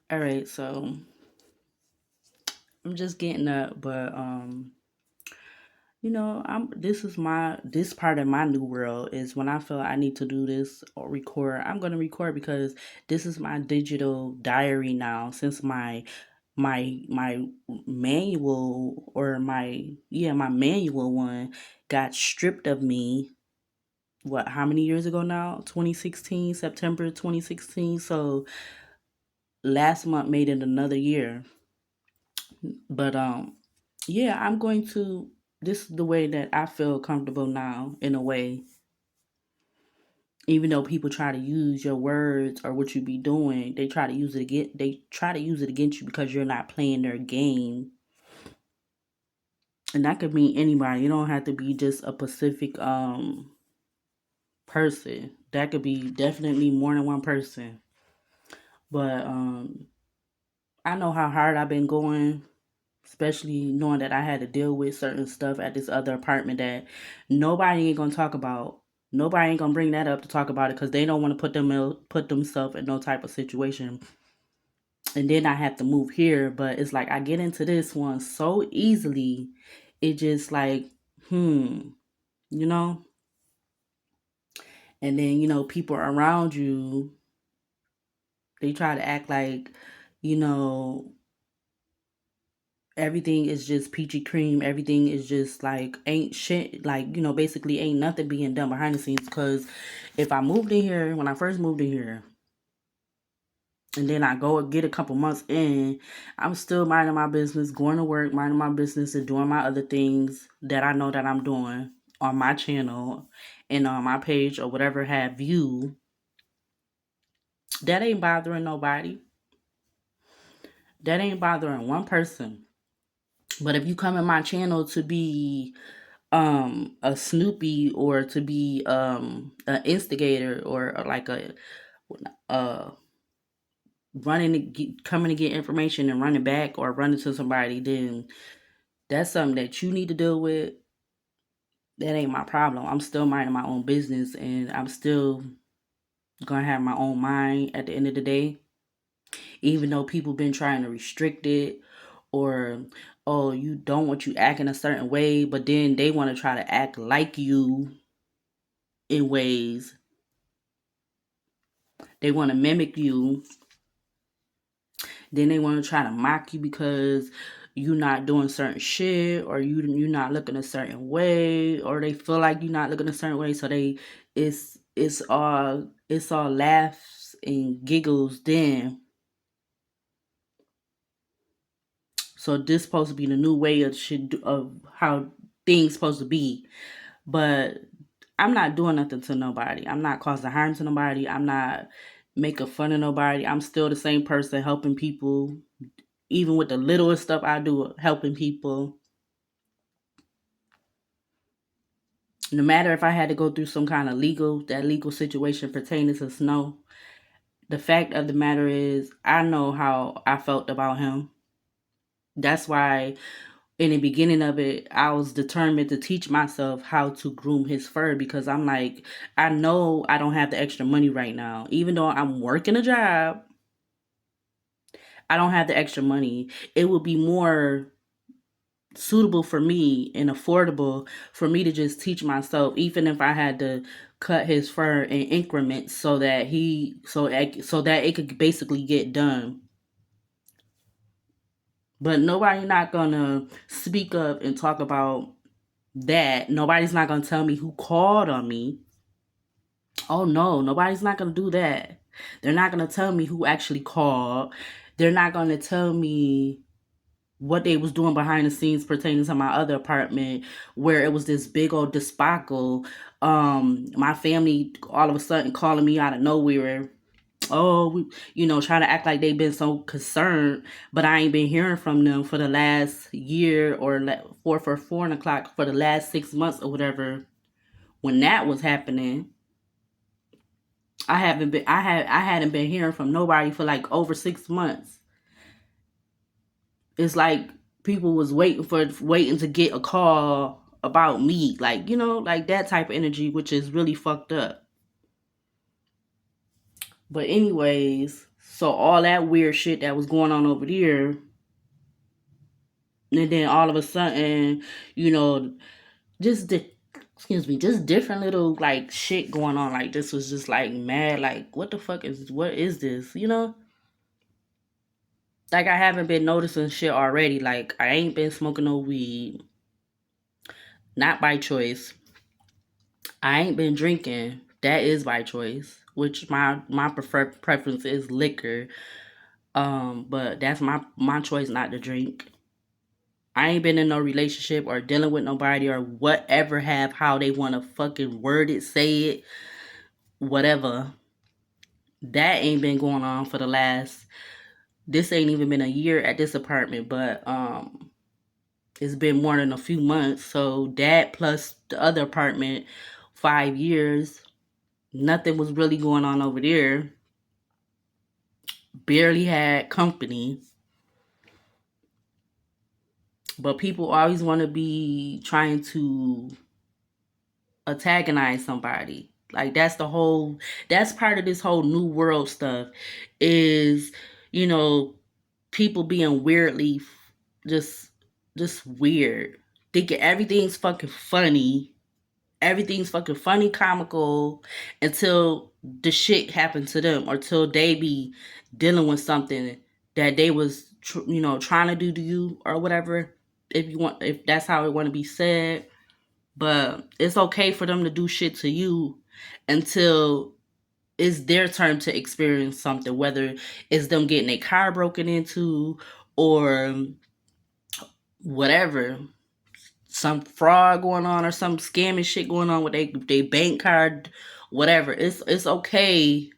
All right, so I'm just getting up, but I'm this part of my new world is when I feel I need to do this or record, I'm gonna record because this is my digital diary now since my manual or my manual one got stripped of me. What, how many years ago now? 2016, September 2016. So last month made it another year. But yeah, I'm going to this is the way that I feel comfortable now in a way. Even though people try to use your words or what you be doing, they try to use it against you because you're not playing their game. And that could mean anybody. You don't have to be just a specific person. That could be definitely more than one person. But I know how hard I've been going, especially knowing that I had to deal with certain stuff at this other apartment that nobody ain't gonna talk about. Nobody ain't gonna bring that up to talk about it because they don't want to put themselves in no type of situation. And then I have to move here, but it's like I get into this one so easily. It just like, hmm, you know. And then people around you, they try to act like, you know, everything is just peachy cream. Everything is just like ain't shit. Like, basically ain't nothing being done behind the scenes. Because if I moved in here, when I first moved in here, and then I go and get a couple months in, I'm still minding my business, going to work, minding my business, and doing my other things that I know that I'm doing on my channel and on my page or whatever have you. That ain't bothering nobody. That ain't bothering one person. But if you come in my channel to be a Snoopy or to be an instigator or like a uh coming to get information and running back or running to somebody, then that's something that you need to deal with. That ain't my problem. I'm still minding my own business and I'm still gonna have my own mind at the end of the day. Even though people been trying to restrict it or oh, you don't want you acting a certain way, but then they want to try to act like you in ways. They want to mimic you. Then they want to try to mock you because you not doing certain shit or you not looking a certain way or they feel like you not looking a certain way. So it's all laughs and giggles then. So this supposed to be the new way of how things supposed to be. But I'm not doing nothing to nobody. I'm not causing harm to nobody. I'm not making fun of nobody. I'm still the same person helping people. Even with the littlest stuff I do, helping people. No matter if I had to go through some kind of legal situation pertaining to Snow, the fact of the matter is, I know how I felt about him. That's why in the beginning of it, I was determined to teach myself how to groom his fur because I'm like, I know I don't have the extra money right now. Even though I'm working a job, I don't have the extra money. It would be more suitable for me and affordable for me to just teach myself, even if I had to cut his fur in increments so that it could basically get done. But nobody not gonna speak up and talk about that. Nobody's not gonna tell me who called on me. Oh no, nobody's not gonna do that. They're not gonna tell me who actually called. They're not gonna tell me what they was doing behind the scenes pertaining to my other apartment where it was this big old debacle. My family all of a sudden calling me out of nowhere. Oh, trying to act like they've been so concerned, but I ain't been hearing from them for the last year or 4 o'clock for the last 6 months or whatever. When that was happening, I hadn't been hearing from nobody for like over 6 months. It's like people was waiting to get a call about me, like like that type of energy, which is really fucked up. But anyways, So all that weird shit that was going on over there, and then all of a sudden, you know, just just different little like shit going on. Like this was just like mad. Like what is this? You know, like I haven't been noticing shit already. Like I ain't been smoking no weed, not by choice. I ain't been drinking. That is by choice. Which my preferred preference is liquor. But that's my choice not to drink. I ain't been in no relationship or dealing with nobody or whatever have how they want to fucking word it, say it, whatever. That ain't been going on for the last. This ain't even been a year at this apartment, but it's been more than a few months. So that plus the other apartment, 5 years. Nothing was really going on over there. Barely had company. But people always want to be trying to antagonize somebody. Like that's part of this whole new world stuff is, you know, people being weirdly just just weird. Thinking everything's fucking funny, comical until the shit happened to them or till they be dealing with something that they was trying to do to you or whatever, if that's how it want to be said. But it's okay for them to do shit to you until it's their turn to experience something, whether it's them getting a car broken into or whatever, some fraud going on or some scamming shit going on with they bank card, whatever. It's okay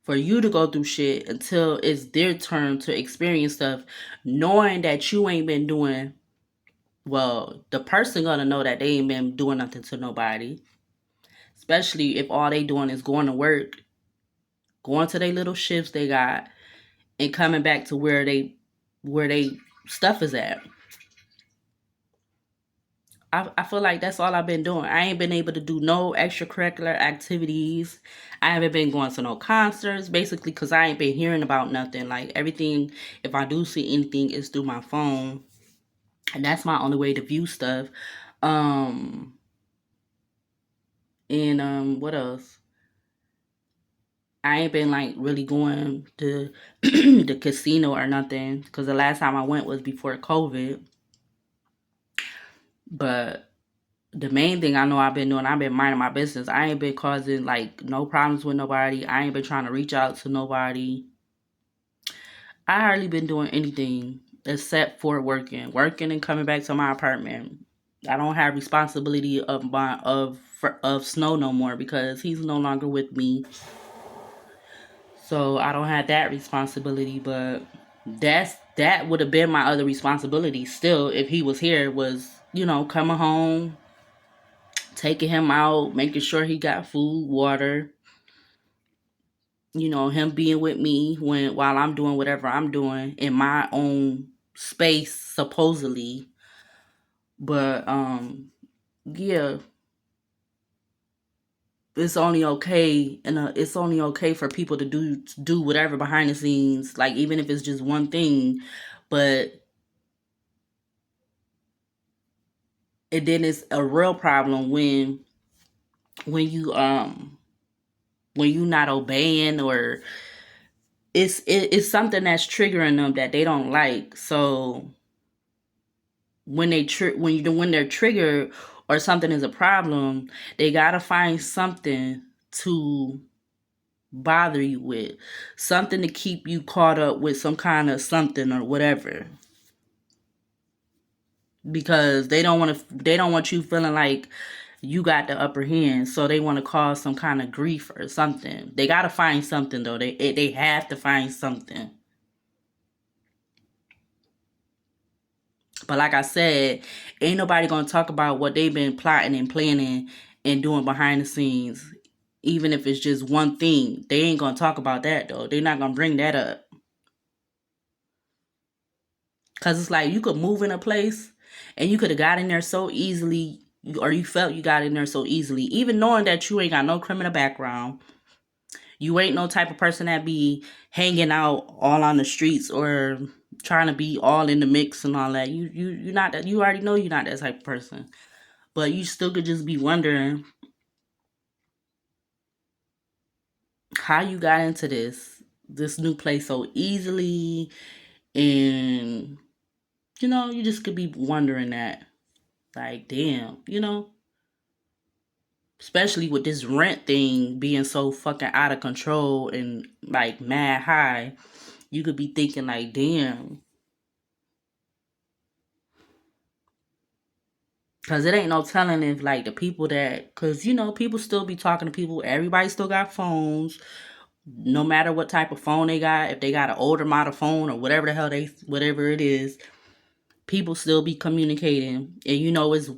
for you to go through shit until it's their turn to experience stuff, knowing that you ain't been doing well. The person gonna know that they ain't been doing nothing to nobody, especially if all they doing is going to work, going to their little shifts they got, and coming back to where they stuff is at. I feel like that's all I've been doing. I ain't been able to do no extracurricular activities. I haven't been going to no concerts, basically, because I ain't been hearing about nothing. Like, everything, if I do see anything, it's through my phone. And that's my only way to view stuff. Um, and what else? I ain't been, like, really going to the casino or nothing, because the last time I went was before COVID. But the main thing I know I've been doing, I've been minding my business. I ain't been causing like no problems with nobody. I ain't been trying to reach out to nobody. I hardly been doing anything except for working and coming back to my apartment. I don't have responsibility of Snow no more because he's no longer with me. So I don't have that responsibility, but that would have been my other responsibility still if he was here, was, coming home, taking him out, making sure he got food, water, him being with me while I'm doing whatever I'm doing in my own space, supposedly. But yeah, it's only okay for people to do whatever behind the scenes, like even if it's just one thing, but then it's a real problem when when you not obeying, or it's something that's triggering them that they don't like. So when they're triggered or something is a problem, they gotta find something to bother you with, something to keep you caught up with some kind of something or whatever, because they don't want you feeling like you got the upper hand, so they want to cause some kind of grief or something. They gotta find something though. They have to find something. But like I said, ain't nobody gonna talk about what they've been plotting and planning and doing behind the scenes. Even if it's just one thing, they ain't gonna talk about that though. They're not gonna bring that up. Cause it's like you could move in a place and you could have got in there so easily, or you felt you got in there so easily, even knowing that you ain't got no criminal background. You ain't no type of person that be hanging out all on the streets or trying to be all in the mix and all that. You're not that. You already know you're not that type of person. But you still could just be wondering how you got into this new place so easily, and you just could be wondering that, like, damn, especially with this rent thing being so fucking out of control and like mad high, you could be thinking like, damn, because it ain't no telling if like the people that, because people still be talking to people. Everybody still got phones, no matter what type of phone they got. If they got an older model phone or whatever the hell whatever it is, people still be communicating. And it's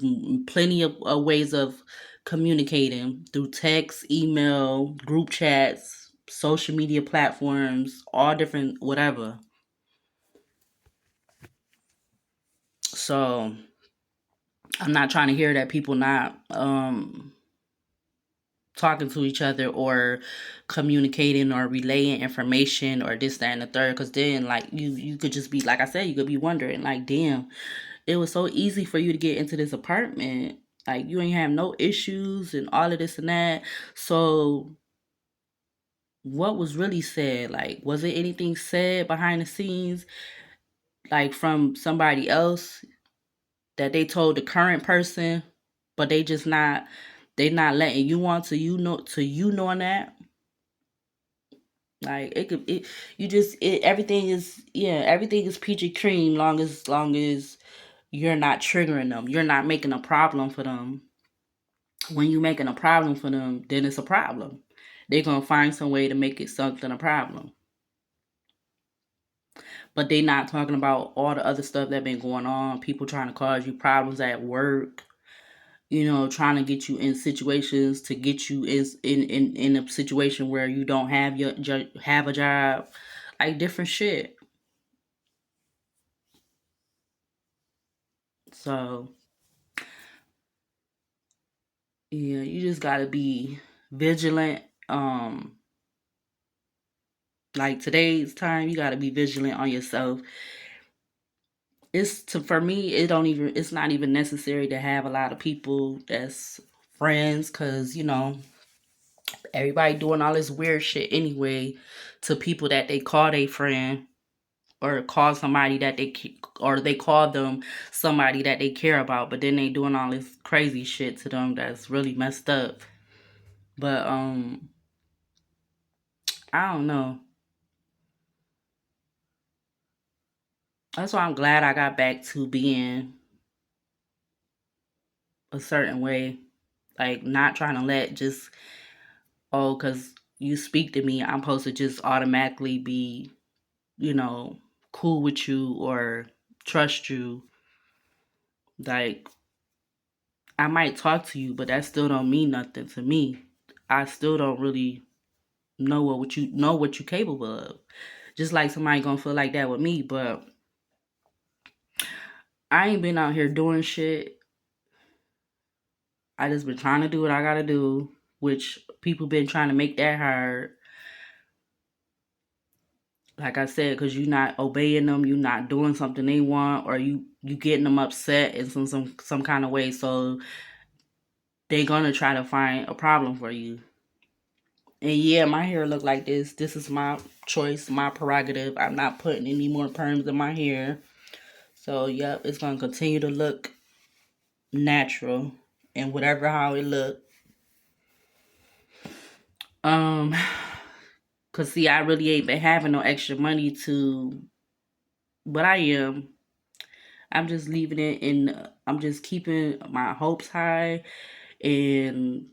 plenty of ways of communicating through text, email, group chats, social media platforms, all different whatever. So I'm not trying to hear that people not talking to each other or communicating or relaying information or this, that, and the third. Because then, like, you could just be, like I said, you could be wondering, like, damn, it was so easy for you to get into this apartment. Like, you ain't have no issues and all of this and that. So what was really said? Like, was it anything said behind the scenes, like from somebody else that they told the current person, but they not letting you on to you knowing that? Like, you just everything is, yeah, everything is peachy cream, long as you're not triggering them, you're not making a problem for them. When you making a problem for them, then it's a problem. They're gonna find some way to make it something a problem. But they not talking about all the other stuff that been going on. People trying to cause you problems at work. Trying to get you in situations to get you in a situation where you don't have a job, like different shit. So yeah, you just gotta be vigilant. Like today's time, you gotta be vigilant on yourself. For me, it's not even necessary to have a lot of people that's friends, because everybody doing all this weird shit anyway to people that they call they friend, or call somebody that or they call them somebody that they care about, but then they doing all this crazy shit to them that's really messed up. But I don't know. That's why I'm glad I got back to being a certain way, like not trying to let just, oh, because you speak to me, I'm supposed to just automatically be, you know, cool with you or trust you. Like, I might talk to you, but that still don't mean nothing to me. I still don't really know what you capable of. Just like somebody gonna feel like that with me, but I ain't been out here doing shit. I just been trying to do what I gotta do, which people been trying to make that hard. Like I said, because you not obeying them, you not doing something they want, or you getting them upset in some kind of way. So they gonna try to find a problem for you. And yeah, my hair look like this. This is my choice, my prerogative. I'm not putting any more perms in my hair. So yep, it's gonna continue to look natural and whatever how it look. Um, cause see, I really ain't been having no extra money to, but I am. I'm just leaving it in. I'm just keeping my hopes high and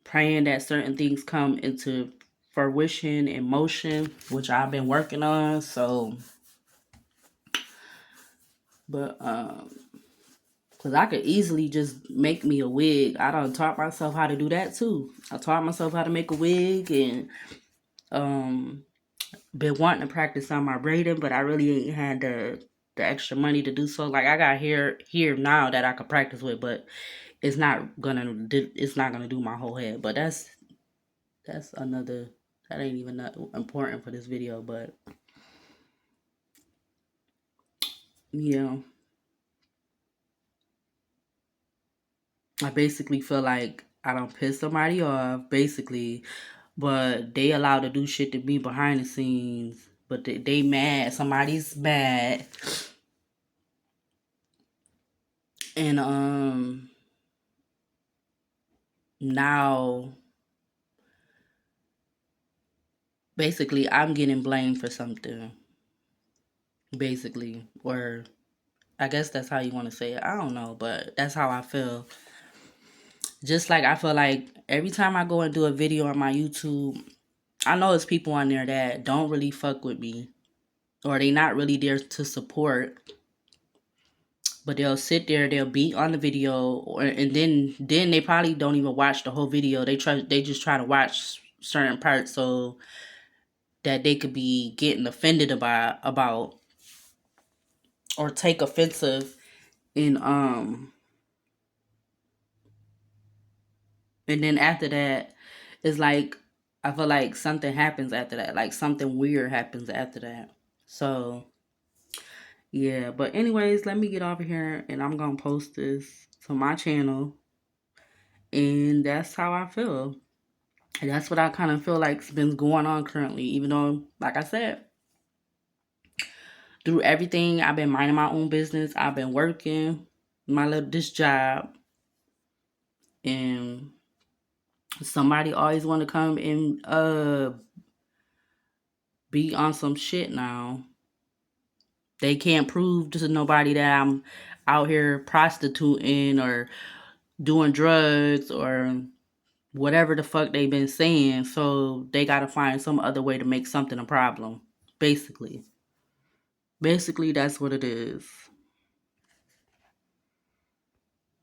praying that certain things come into fruition and motion, which I've been working on. So, but cause I could easily just make me a wig. I done taught myself how to do that too. I taught myself how to make a wig, and um been wanting to practice on my braiding, but I really ain't had the extra money to do so. Like, I got hair here now that I could practice with, but it's not gonna do my whole head. But that's another, that ain't even that important for this video, but yeah. I basically feel like I don't piss somebody off, basically, but they allowed to do shit to me behind the scenes. But they mad. Somebody's mad. And now basically I'm getting blamed for something. Basically. Or I guess that's how you want to say it. I don't know, but that's how I feel. Just like I feel like every time I go and do a video on my YouTube, I know it's people on there that don't really fuck with me, or they not really there to support, but they'll sit there, they'll be on the video, and then they probably don't even watch the whole video. They just try to watch certain parts so that they could be getting offended about or take offensive in and then after that, it's like I feel like something happens after that. Like something weird happens after that. So yeah, but anyways, let me get over here and I'm gonna post this to my channel, and that's how I feel. And that's what I kind of feel like's been going on currently. Even though, like I said, through everything, I've been minding my own business. I've been working this job, and somebody always want to come and be on some shit now. They can't prove to nobody that I'm out here prostituting or doing drugs or whatever the fuck they been saying. So they gotta find some other way to make something a problem. Basically, that's what it is.